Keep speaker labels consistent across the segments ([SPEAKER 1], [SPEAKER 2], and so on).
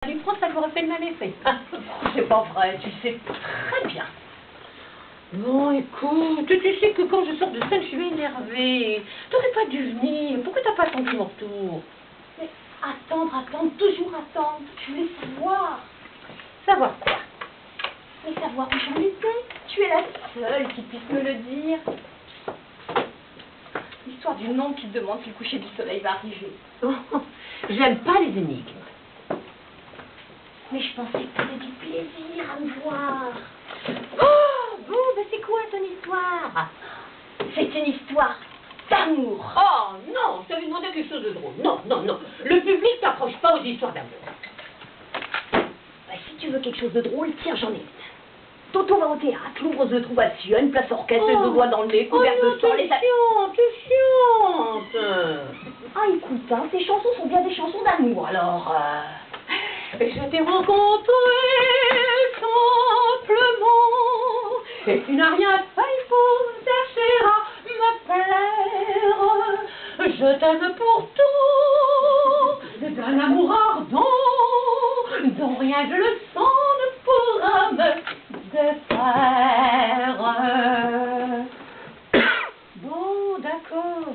[SPEAKER 1] Du France, ça lui aurait fait le même effet.
[SPEAKER 2] C'est pas vrai, tu sais très bien.
[SPEAKER 1] Bon, écoute, tu sais que quand je sors de scène, je suis énervée. T'aurais pas dû venir. Pourquoi t'as pas attendu mon retour?
[SPEAKER 2] Mais attendre, toujours attendre. Tu voulais savoir.
[SPEAKER 1] Savoir quoi?
[SPEAKER 2] Mais savoir où j'en étais. Tu es la seule qui puisse me le dire. L'histoire du nom qui te demande si le coucher du soleil va arriver.
[SPEAKER 1] J'aime pas les énigmes.
[SPEAKER 2] Mais je pensais que tu avais du plaisir à me voir.
[SPEAKER 1] Oh, bon, ben c'est quoi ton histoire?
[SPEAKER 2] C'est une histoire d'amour.
[SPEAKER 1] Oh, non, je t'avais demandé quelque chose de drôle. Non, non, non. Le public t'approche pas aux histoires d'amour.
[SPEAKER 2] Bah, si tu veux quelque chose de drôle, tiens, j'en ai une. Toto va au théâtre, l'ouvre de trouvation, une place orchestre, les deux doigts dans le nez, couvert de sang, les...
[SPEAKER 1] Tu chiante.
[SPEAKER 2] Ah, écoute, hein, ces chansons sont bien des chansons d'amour, alors...
[SPEAKER 1] Je t'ai rencontré simplement, et tu n'as rien fait pour chercher à me plaire. Je t'aime pour tout, d'un amour ardent, dont rien je le sens ne pourra me défaire. Bon, d'accord.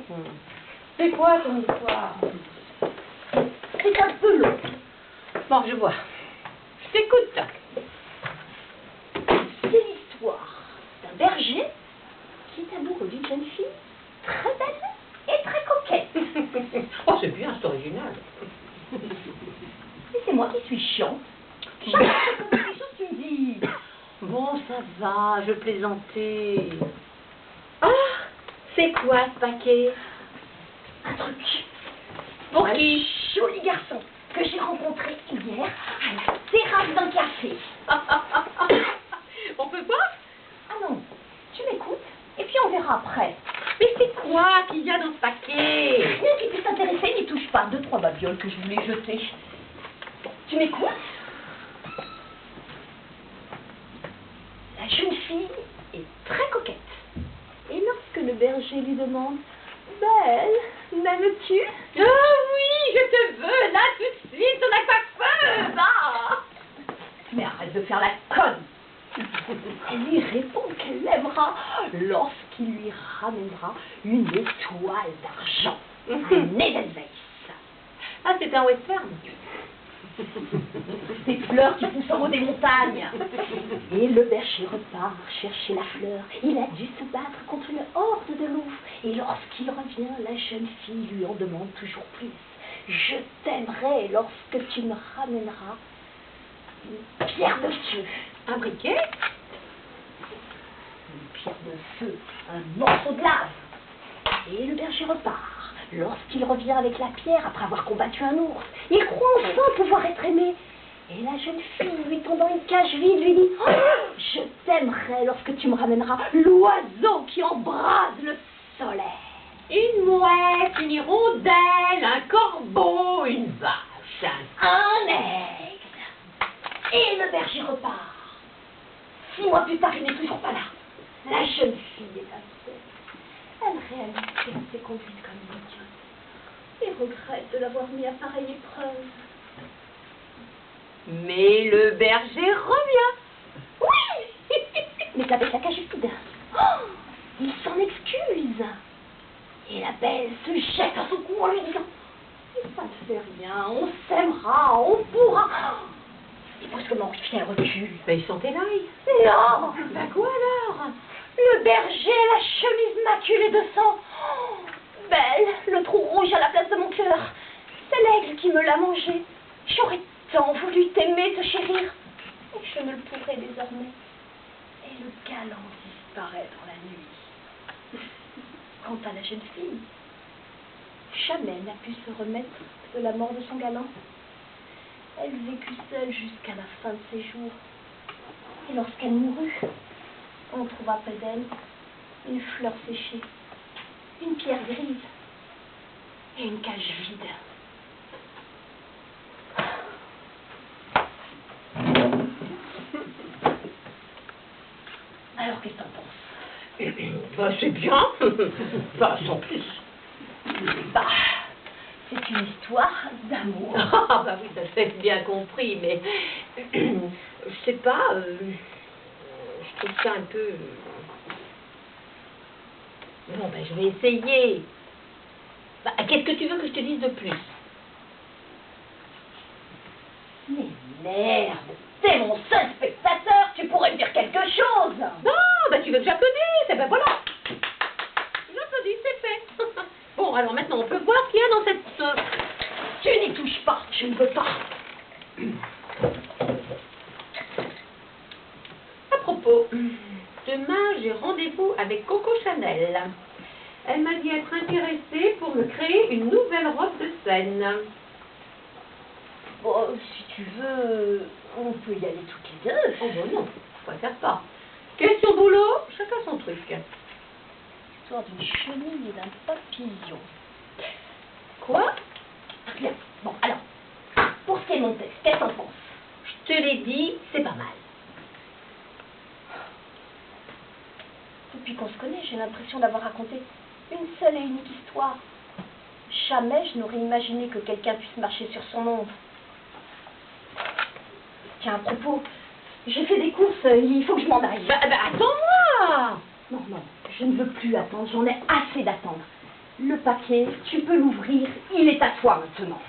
[SPEAKER 1] C'est quoi ton histoire?
[SPEAKER 2] C'est un peu long.
[SPEAKER 1] Bon, je vois. Je t'écoute.
[SPEAKER 2] C'est l'histoire d'un berger qui est amoureux d'une jeune fille très belle et très coquette.
[SPEAKER 1] Oh, c'est bien, c'est original.
[SPEAKER 2] Et c'est moi qui suis chiante. Chaque fois que quelque chose, tu me dis...
[SPEAKER 1] Bon, ça va, je plaisantais. Ah, c'est quoi ce paquet?
[SPEAKER 2] Un truc.
[SPEAKER 1] Pour
[SPEAKER 2] Un
[SPEAKER 1] qui?
[SPEAKER 2] joli garçon que j'ai rencontré hier à la terrasse d'un café.
[SPEAKER 1] On peut pas?
[SPEAKER 2] Ah non, tu m'écoutes et puis on verra après.
[SPEAKER 1] Mais c'est quoi qu'il y a dans ce paquet?
[SPEAKER 2] Rien qui puisse t'intéresser, n'y touche pas. 2-3 babioles que je voulais jeter. Tu m'écoutes? La jeune fille est très coquette. Et lorsque le berger lui demande « Belle, m'aimes-tu »
[SPEAKER 1] Ah oui, je te veux, là, tout de suite, on a coiffeuse. Ah.
[SPEAKER 2] Mais arrête de faire la conne. Elle lui répond qu'elle l'aimera lorsqu'il lui ramènera une étoile d'argent. Une Edelweiss.
[SPEAKER 1] Ah, c'est un western.
[SPEAKER 2] Des fleurs qui poussent en haut des montagnes. Et le berger repart chercher la fleur. Il a dû se battre contre une horde de loups. Et lorsqu'il revient, la jeune fille lui en demande toujours plus. Je t'aimerai lorsque tu me ramèneras une pierre de feu.
[SPEAKER 1] Un briquet?
[SPEAKER 2] Une pierre de feu, un morceau de lave. Et le berger repart. Lorsqu'il revient avec la pierre après avoir combattu un ours, il croit enfin pouvoir être aimé. Et la jeune fille, lui tendant une cage vide, lui dit « Oh, je t'aimerai lorsque tu me ramèneras l'oiseau qui embrase le soleil. »
[SPEAKER 1] Une mouette, une hirondelle, un corbeau, une vache.
[SPEAKER 2] Un aigle. Et le berger repart. 6 mois plus tard, il n'est toujours pas là. La jeune fille est inquiète. Elle réalise qu'elle s'est conduite comme une idiote et regrette de l'avoir mis à pareille épreuve.
[SPEAKER 1] Mais le berger revient.
[SPEAKER 2] Oui. Mais avec la cage vide. Oh, il s'en excuse. Et la belle se jette à son cou en lui disant « Ça ne fait rien, on s'aimera, on pourra. » Et brusquement, elle recule.
[SPEAKER 1] Mais ils sont élaïs.
[SPEAKER 2] Non.
[SPEAKER 1] Bah quoi alors?
[SPEAKER 2] Le berger, la chemise maculée de sang. Oh, belle, le trou rouge à la place de mon cœur. C'est l'aigle qui me l'a mangé. J'aurais tant voulu t'aimer, te chérir. Et je ne le pourrai désormais. Et le galant disparaît dans la nuit. Quant à la jeune fille, jamais n'a pu se remettre de la mort de son galant. Elle vécut seule jusqu'à la fin de ses jours. Et lorsqu'elle mourut, on trouva près d'elle une fleur séchée, une pierre grise et une cage vide. Alors qu'est-ce que t'en penses?
[SPEAKER 1] Bah, c'est bien. Bah, sans plus.
[SPEAKER 2] Bah, C'est une histoire d'amour.
[SPEAKER 1] Ah bah oui, ça j'ai bien compris, mais je sais pas, je trouve ça un peu... Bon, ben je vais essayer. Bah, qu'est-ce que tu veux que je te dise de plus?
[SPEAKER 2] Mais merde, t'es mon seul spectateur, tu pourrais me dire quelque chose.
[SPEAKER 1] Non, bah tu veux que j'applaudisse, et ben voilà. J'applaudis, c'est fait. Bon, alors maintenant, on peut voir ce qu'il y a dans cette...
[SPEAKER 2] Tu n'y touches pas, je ne veux pas.
[SPEAKER 1] À propos, demain, j'ai rendez-vous avec Coco Chanel. Elle m'a dit être intéressée pour me créer une nouvelle robe de scène.
[SPEAKER 2] Bon, si tu veux, on peut y aller toutes les deux.
[SPEAKER 1] Oh bon, non, je préfère pas. Question boulot, chacun son truc.
[SPEAKER 2] Histoire d'une chenille et d'un papillon.
[SPEAKER 1] Quoi?
[SPEAKER 2] Rien. Bon, alors, pour ce qui est de mon texte, qu'est-ce que t'en penses?
[SPEAKER 1] Je te l'ai dit, c'est pas mal.
[SPEAKER 2] Depuis qu'on se connaît, j'ai l'impression d'avoir raconté une seule et unique histoire. Jamais je n'aurais imaginé que quelqu'un puisse marcher sur son ombre. Tiens, à propos, j'ai fait des courses, il faut que je m'en aille.
[SPEAKER 1] Bah attends-moi!
[SPEAKER 2] Non, non, je ne veux plus attendre, j'en ai assez d'attendre. Le paquet, tu peux l'ouvrir, il est à toi maintenant.